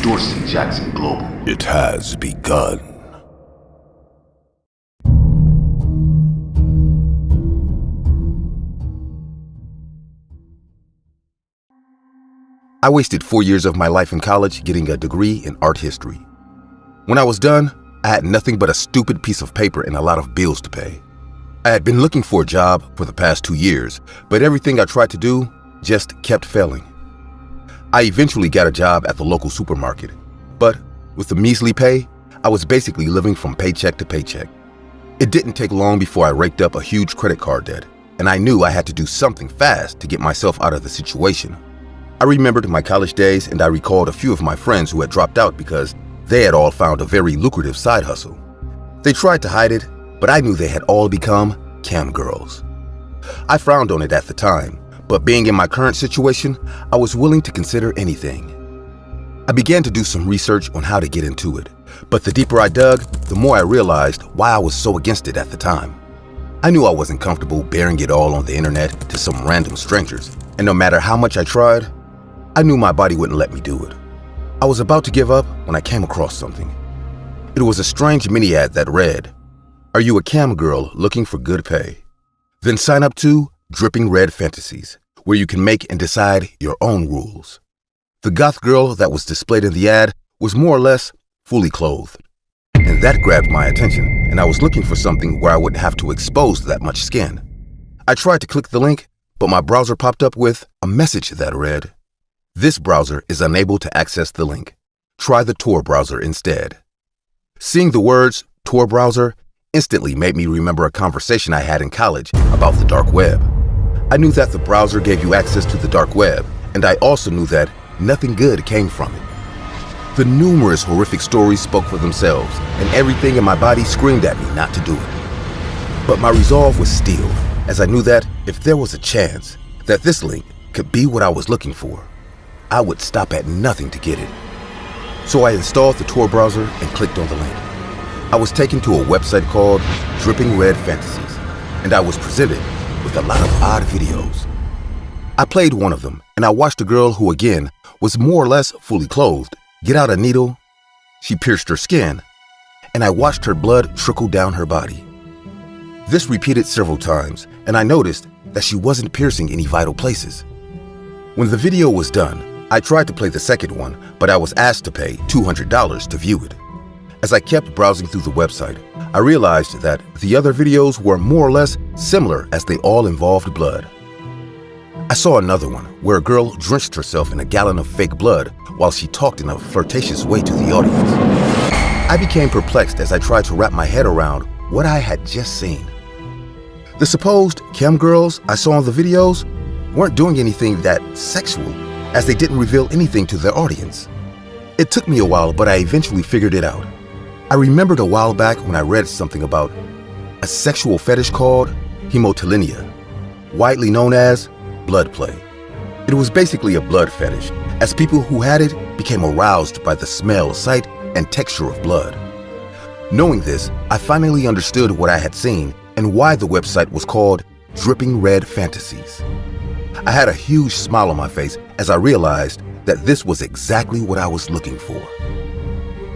Dorsey Jackson Global. It has begun. I wasted 4 years of my life in college getting a degree in art history. When I was done, I had nothing but a stupid piece of paper and a lot of bills to pay. I had been looking for a job for the past 2 years, but everything I tried to do just kept failing. I eventually got a job at the local supermarket, but with the measly pay, I was basically living from paycheck to paycheck. It didn't take long before I raked up a huge credit card debt, and I knew I had to do something fast to get myself out of the situation. I remembered my college days, and I recalled a few of my friends who had dropped out because they had all found a very lucrative side hustle. They tried to hide it, but I knew they had all become cam girls. I frowned on it at the time, but being in my current situation, I was willing to consider anything. I began to do some research on how to get into it, but the deeper I dug, the more I realized why I was so against it at the time. I knew I wasn't comfortable bearing it all on the internet to some random strangers, and no matter how much I tried, I knew my body wouldn't let me do it. I was about to give up when I came across something. It was a strange mini ad that read, "Are you a cam girl looking for good pay? Then sign up to Dripping Red Fantasies, where you can make and decide your own rules." The goth girl that was displayed in the ad was more or less fully clothed. And that grabbed my attention, and I was looking for something where I wouldn't have to expose that much skin. I tried to click the link, but my browser popped up with a message that read, "This browser is unable to access the link. Try the Tor browser instead." Seeing the words Tor browser instantly made me remember a conversation I had in college about the dark web. I knew that the browser gave you access to the dark web, and I also knew that nothing good came from it. The numerous horrific stories spoke for themselves, and everything in my body screamed at me not to do it. But my resolve was steeled, as I knew that if there was a chance that this link could be what I was looking for, I would stop at nothing to get it. So I installed the Tor browser and clicked on the link. I was taken to a website called Dripping Red Fantasies, and I was presented with a lot of odd videos. I played one of them, and I watched a girl who, again, was more or less fully clothed get out a needle. She pierced her skin, and I watched her blood trickle down her body. This repeated several times, and I noticed that she wasn't piercing any vital places. When the video was done, I tried to play the second one, but I was asked to pay $200 to view it. As I kept browsing through the website, I realized that the other videos were more or less similar as they all involved blood. I saw another one where a girl drenched herself in a gallon of fake blood while she talked in a flirtatious way to the audience. I became perplexed as I tried to wrap my head around what I had just seen. The supposed cam girls I saw in the videos weren't doing anything that sexual, as they didn't reveal anything to their audience. It took me a while, but I eventually figured it out. I remembered a while back when I read something about a sexual fetish called hemotilinia, widely known as blood play. It was basically a blood fetish, as people who had it became aroused by the smell, sight, and texture of blood. Knowing this, I finally understood what I had seen and why the website was called Dripping Red Fantasies. I had a huge smile on my face as I realized that this was exactly what I was looking for.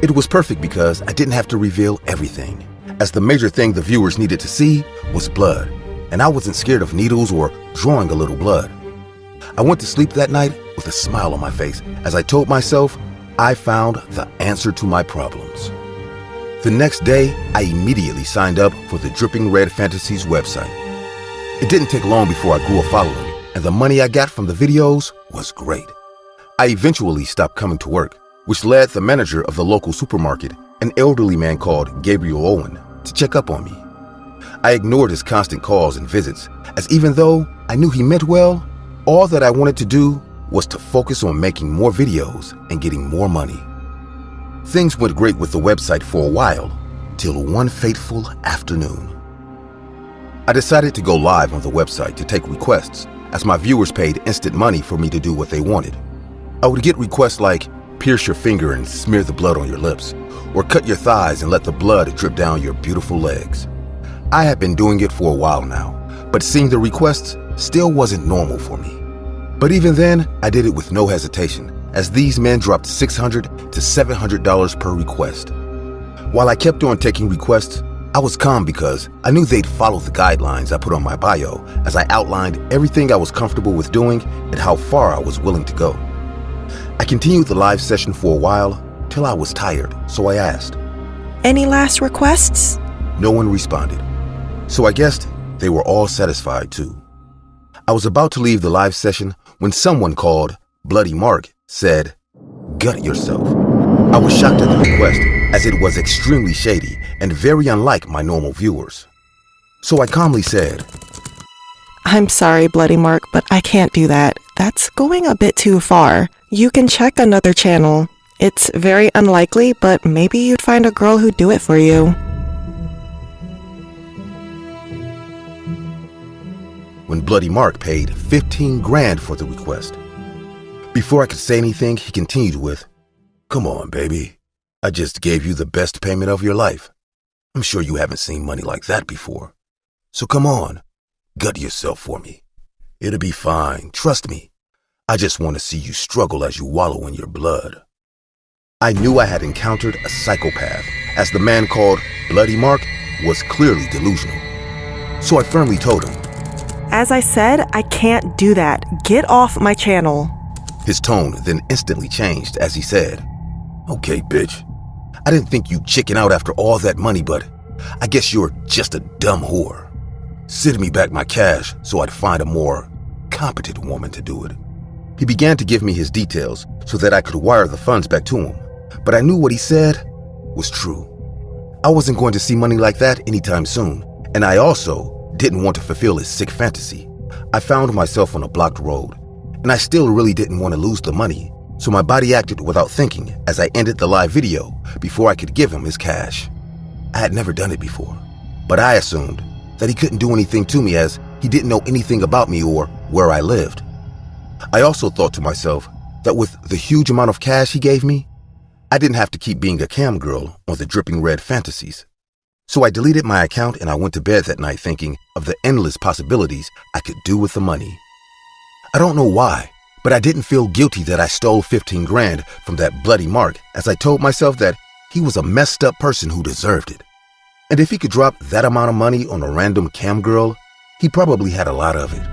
It was perfect because I didn't have to reveal everything, as the major thing the viewers needed to see was blood, and I wasn't scared of needles or drawing a little blood. I went to sleep that night with a smile on my face as I told myself I found the answer to my problems. The next day, I immediately signed up for the Dripping Red Fantasies website. It didn't take long before I grew a following, and the money I got from the videos was great. I eventually stopped coming to work, which led the manager of the local supermarket, an elderly man called Gabriel Owen, to check up on me. I ignored his constant calls and visits, as even though I knew he meant well, all that I wanted to do was to focus on making more videos and getting more money. Things went great with the website for a while, till one fateful afternoon. I decided to go live on the website to take requests, as my viewers paid instant money for me to do what they wanted. I would get requests like, pierce your finger and smear the blood on your lips, or cut your thighs and let the blood drip down your beautiful legs. I had been doing it for a while now, but seeing the requests still wasn't normal for me. But even then, I did it with no hesitation, as these men dropped $600 to $700 per request. While I kept on taking requests, I was calm because I knew they'd follow the guidelines I put on my bio as I outlined everything I was comfortable with doing and how far I was willing to go. I continued the live session for a while till I was tired, so I asked, "Any last requests?" No one responded, so I guessed they were all satisfied too. I was about to leave the live session when someone called Bloody Mark said, "Gut yourself." I was shocked at the request, as it was extremely shady and very unlike my normal viewers. So I calmly said, "I'm sorry, Bloody Mark, but I can't do that. That's going a bit too far. You can check another channel. It's very unlikely, but maybe you'd find a girl who'd do it for you." When Bloody Mark paid 15 grand for the request. Before I could say anything, he continued with, "Come on, baby. I just gave you the best payment of your life. I'm sure you haven't seen money like that before. So come on, gut yourself for me. It'll be fine, trust me. I just want to see you struggle as you wallow in your blood." I knew I had encountered a psychopath, as the man called Bloody Mark was clearly delusional. So I firmly told him, "As I said, I can't do that. Get off my channel." His tone then instantly changed as he said, "Okay, bitch. I didn't think you'd chicken out after all that money, but I guess you're just a dumb whore. Send me back my cash so I'd find a more competent woman to do it." He began to give me his details so that I could wire the funds back to him, but I knew what he said was true. I wasn't going to see money like that anytime soon, and I also didn't want to fulfill his sick fantasy. I found myself on a blocked road, and I still really didn't want to lose the money, so my body acted without thinking as I ended the live video before I could give him his cash. I had never done it before, but I assumed that he couldn't do anything to me as he didn't know anything about me or where I lived. I also thought to myself that with the huge amount of cash he gave me, I didn't have to keep being a cam girl on the dripping red fantasies. So I deleted my account and I went to bed that night thinking of the endless possibilities I could do with the money. I don't know why, but I didn't feel guilty that I stole 15 grand from that Bloody Mark, as I told myself that he was a messed up person who deserved it. And if he could drop that amount of money on a random cam girl, he probably had a lot of it.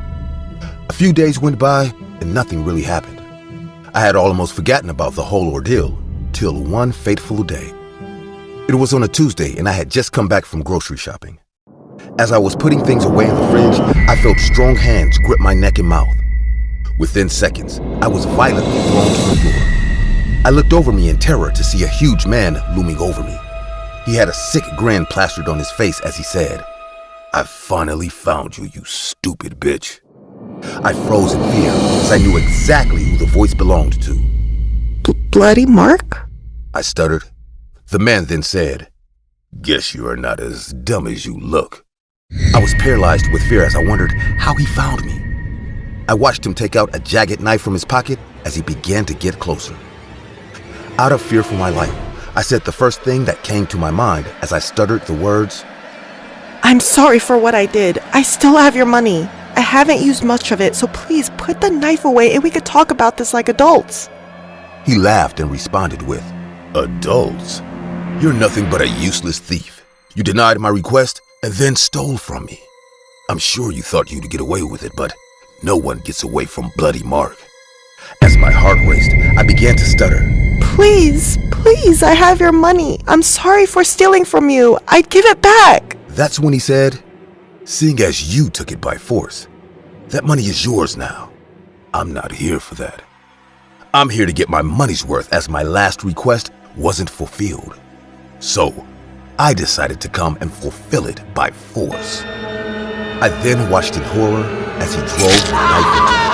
A few days went by and nothing really happened. I had almost forgotten about the whole ordeal till one fateful day. It was on a Tuesday and I had just come back from grocery shopping. As I was putting things away in the fridge, I felt strong hands grip my neck and mouth. Within seconds, I was violently thrown to the floor. I looked over me in terror to see a huge man looming over me. He had a sick grin plastered on his face as he said, "I finally found you, you stupid bitch." I froze in fear as I knew exactly who the voice belonged to. Bloody Mark?" I stuttered. The man then said, "Guess you are not as dumb as you look." I was paralyzed with fear as I wondered how he found me. I watched him take out a jagged knife from his pocket as he began to get closer. Out of fear for my life, I said the first thing that came to my mind as I stuttered the words, "I'm sorry for what I did. I still have your money. I haven't used much of it, so please put the knife away and we could talk about this like adults." He laughed and responded with, "Adults? You're nothing but a useless thief. You denied my request and then stole from me. I'm sure you thought you'd get away with it, but no one gets away from Bloody Mark." As my heart raced, I began to stutter. Please, I have your money. I'm sorry for stealing from you. I'd give it back." That's when he said, "Seeing as you took it by force, that money is yours now. I'm not here for that. I'm here to get my money's worth as my last request wasn't fulfilled. So I decided to come and fulfill it by force." I then watched in horror as he drove the knife into me.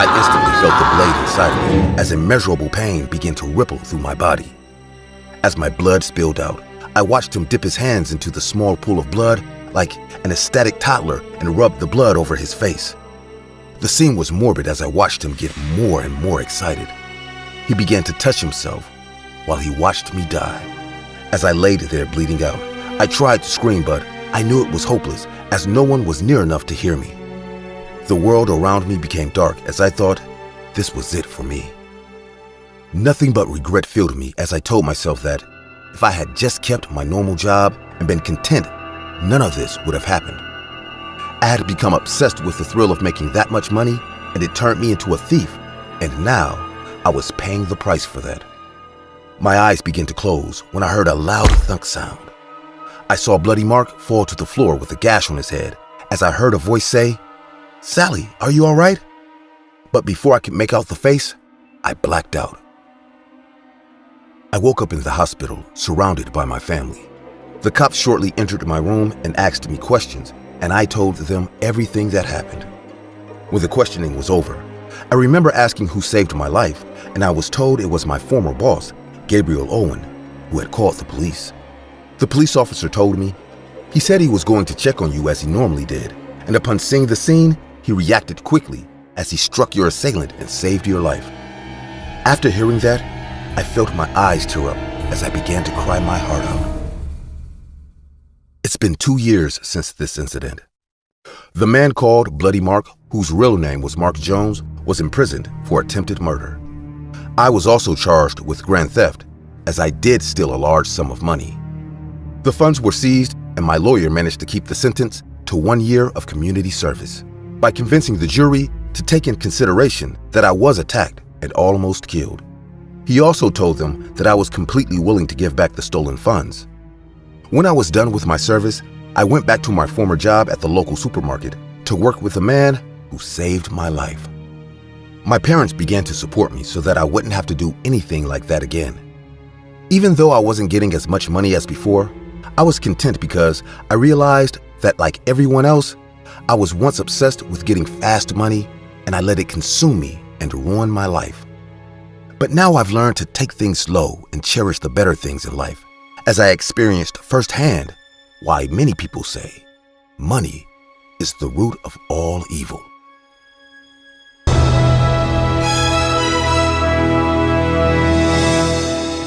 I instantly felt the blade inside of me as immeasurable pain began to ripple through my body. As my blood spilled out, I watched him dip his hands into the small pool of blood like an ecstatic toddler and rub the blood over his face. The scene was morbid as I watched him get more and more excited. He began to touch himself while he watched me die. As I laid there bleeding out, I tried to scream, but I knew it was hopeless as no one was near enough to hear me. The world around me became dark as I thought this was it for me. Nothing but regret filled me as I told myself that if I had just kept my normal job and been content, none of this would have happened. I had become obsessed with the thrill of making that much money, and it turned me into a thief, and now I was paying the price for that. My eyes began to close when I heard a loud thunk sound. I saw Bloody Mark fall to the floor with a gash on his head as I heard a voice say, "Sally, are you all right?" But before I could make out the face, I blacked out. I woke up in the hospital, surrounded by my family. The cops shortly entered my room and asked me questions, and I told them everything that happened. When the questioning was over, I remember asking who saved my life, and I was told it was my former boss, Gabriel Owen, who had called the police. The police officer told me, he said he was going to check on you as he normally did, and upon seeing the scene, he reacted quickly as he struck your assailant and saved your life. After hearing that, I felt my eyes tear up as I began to cry my heart out. It's been 2 years since this incident. The man called Bloody Mark, whose real name was Mark Jones, was imprisoned for attempted murder. I was also charged with grand theft, as I did steal a large sum of money. The funds were seized, and my lawyer managed to keep the sentence to 1 year of community service by convincing the jury to take in consideration that I was attacked and almost killed. He also told them that I was completely willing to give back the stolen funds. When I was done with my service, I went back to my former job at the local supermarket to work with the man who saved my life. My parents began to support me so that I wouldn't have to do anything like that again. Even though I wasn't getting as much money as before, I was content because I realized that, like everyone else, I was once obsessed with getting fast money, and I let it consume me and ruin my life. But now I've learned to take things slow and cherish the better things in life, as I experienced firsthand why many people say money is the root of all evil.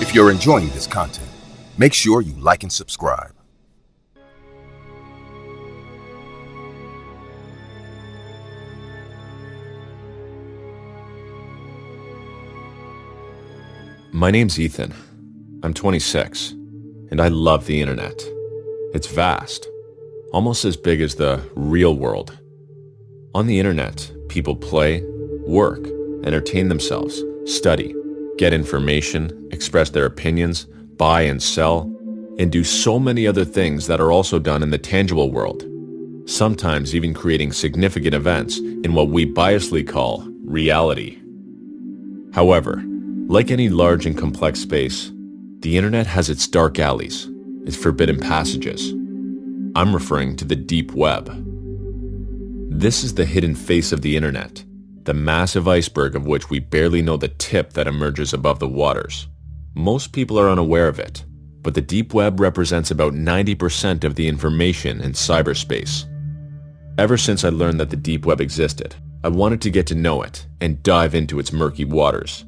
If you're enjoying this content, make sure you like and subscribe. My name's Ethan. I'm 26, and I love the internet. It's vast, almost as big as the real world. On the internet, people play, work, entertain themselves, study, get information, express their opinions, buy and sell, and do so many other things that are also done in the tangible world, sometimes even creating significant events in what we biasly call reality. However, like any large and complex space, the internet has its dark alleys, its forbidden passages. I'm referring to the deep web. This is the hidden face of the internet, the massive iceberg of which we barely know the tip that emerges above the waters. Most people are unaware of it, but the deep web represents about 90% of the information in cyberspace. Ever since I learned that the deep web existed, I wanted to get to know it and dive into its murky waters.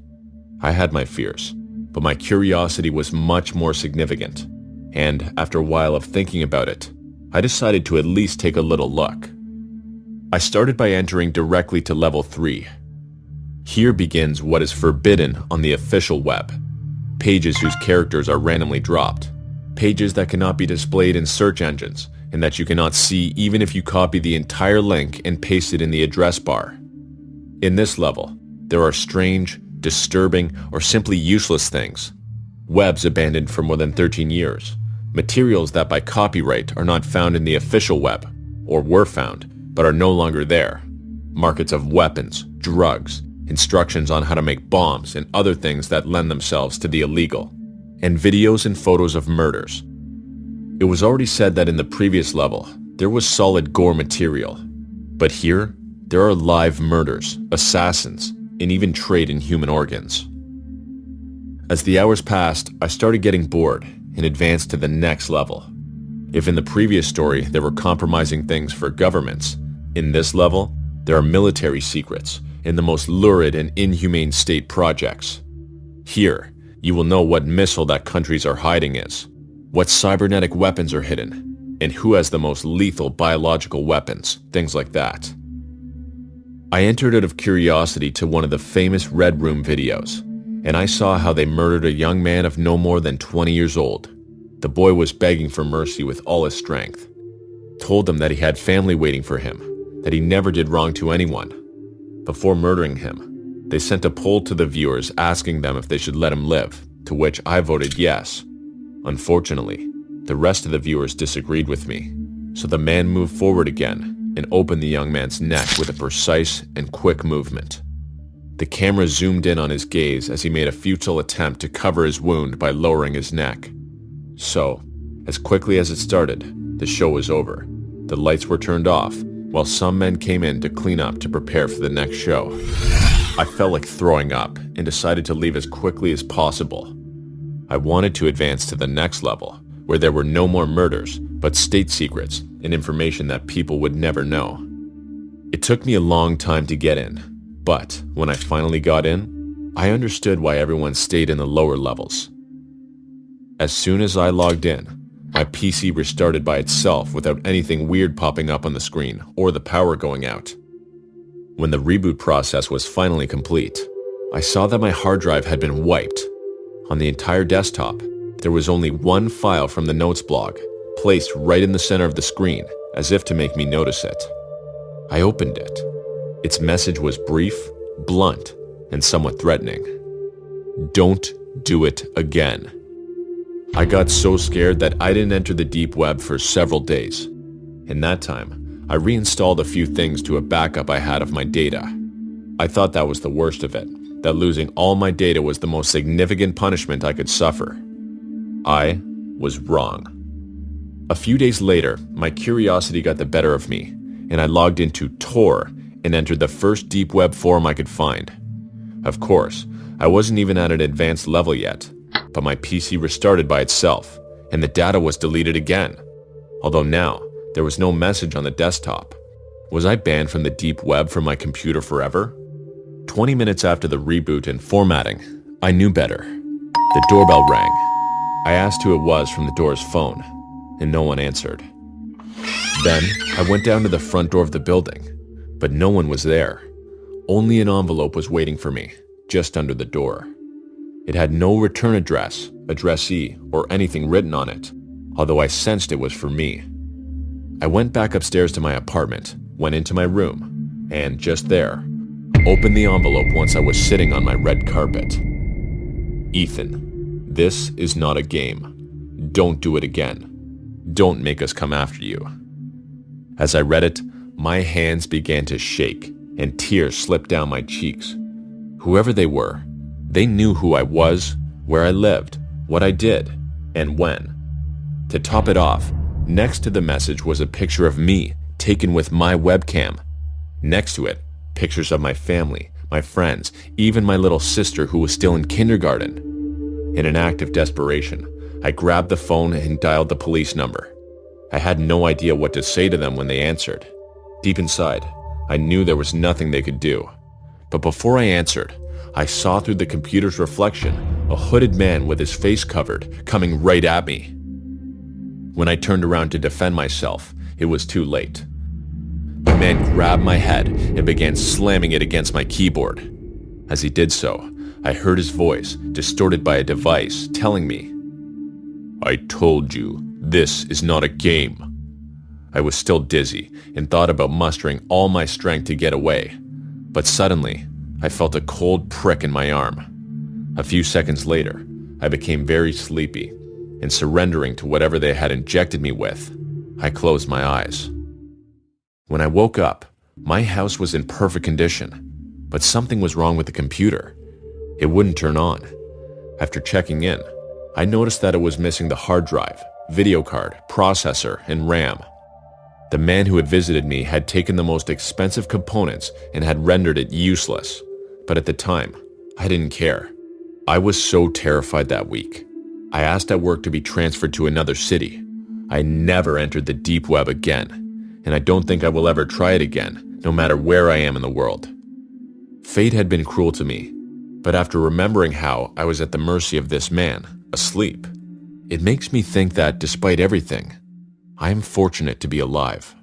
I had my fears, but my curiosity was much more significant, and after a while of thinking about it, I decided to at least take a little look. I started by entering directly to level 3. Here begins what is forbidden on the official web. Pages whose characters are randomly dropped. Pages that cannot be displayed in search engines, and that you cannot see even if you copy the entire link and paste it in the address bar. In this level, there are strange, disturbing, or simply useless things. Webs abandoned for more than 13 years. Materials that by copyright are not found in the official web, or were found, but are no longer there. Markets of weapons, drugs, instructions on how to make bombs and other things that lend themselves to the illegal. And videos and photos of murders. It was already said that in the previous level, there was solid gore material. But here, there are live murders, assassins, and even trade in human organs. As the hours passed, I started getting bored and advanced to the next level. If in the previous story there were compromising things for governments, in this level, there are military secrets and the most lurid and inhumane state projects. Here, you will know what missile that countries are hiding is, what cybernetic weapons are hidden, and who has the most lethal biological weapons, things like that. I entered out of curiosity to one of the famous Red Room videos, and I saw how they murdered a young man of no more than 20 years old. The boy was begging for mercy with all his strength. Told them that he had family waiting for him, that he never did wrong to anyone. Before murdering him, they sent a poll to the viewers asking them if they should let him live, to which I voted yes. Unfortunately, the rest of the viewers disagreed with me, so the man moved forward again and opened the young man's neck with a precise and quick movement. The camera zoomed in on his gaze as he made a futile attempt to cover his wound by lowering his neck. So, as quickly as it started, the show was over. The lights were turned off, while some men came in to clean up to prepare for the next show. I felt like throwing up and decided to leave as quickly as possible. I wanted to advance to the next level, where there were no more murders, but state secrets and information that people would never know. It took me a long time to get in, but when I finally got in, I understood why everyone stayed in the lower levels. As soon as I logged in, my PC restarted by itself without anything weird popping up on the screen or the power going out. When the reboot process was finally complete, I saw that my hard drive had been wiped. On the entire desktop, there was only one file from the notes blog, placed right in the center of the screen, as if to make me notice it. I opened it. Its message was brief, blunt, and somewhat threatening. Don't do it again. I got so scared that I didn't enter the deep web for several days. In that time, I reinstalled a few things to a backup I had of my data. I thought that was the worst of it, that losing all my data was the most significant punishment I could suffer. I was wrong. A few days later, my curiosity got the better of me, and I logged into Tor and entered the first deep web forum I could find. Of course, I wasn't even at an advanced level yet, but my PC restarted by itself, and the data was deleted again. Although now, there was no message on the desktop. Was I banned from the deep web from my computer forever? 20 minutes after the reboot and formatting, I knew better. The doorbell rang. I asked who it was from the door's phone, and no one answered. Then, I went down to the front door of the building, but no one was there. Only an envelope was waiting for me, just under the door. It had no return address, addressee, or anything written on it, although I sensed it was for me. I went back upstairs to my apartment, went into my room, and just there, opened the envelope once I was sitting on my red carpet. Ethan, this is not a game. Don't do it again. Don't make us come after you. As I read it, my hands began to shake, and tears slipped down my cheeks. Whoever they were, they knew who I was, where I lived, what I did, and when. To top it off, next to the message was a picture of me taken with my webcam. Next to it, pictures of my family, my friends, even my little sister who was still in kindergarten. In an act of desperation, I grabbed the phone and dialed the police number. I had no idea what to say to them when they answered. Deep inside, I knew there was nothing they could do. But before I answered, I saw through the computer's reflection a hooded man with his face covered coming right at me. When I turned around to defend myself, it was too late. The man grabbed my head and began slamming it against my keyboard. As he did so, I heard his voice, distorted by a device, telling me, "I told you, this is not a game." I was still dizzy and thought about mustering all my strength to get away. But suddenly, I felt a cold prick in my arm. A few seconds later, I became very sleepy, and surrendering to whatever they had injected me with, I closed my eyes. When I woke up, my house was in perfect condition, but something was wrong with the computer. It wouldn't turn on. After checking in, I noticed that it was missing the hard drive, video card, processor, and RAM. The man who had visited me had taken the most expensive components and had rendered it useless. But at the time, I didn't care. I was so terrified that week. I asked at work to be transferred to another city. I never entered the deep web again, and I don't think I will ever try it again, no matter where I am in the world. Fate had been cruel to me, but after remembering how I was at the mercy of this man, asleep, it makes me think that despite everything, I am fortunate to be alive.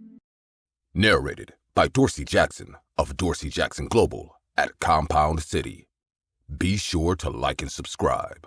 Narrated by Dorsey Jackson. of Dorsey Jackson Global at Compound City. Be sure to like and subscribe.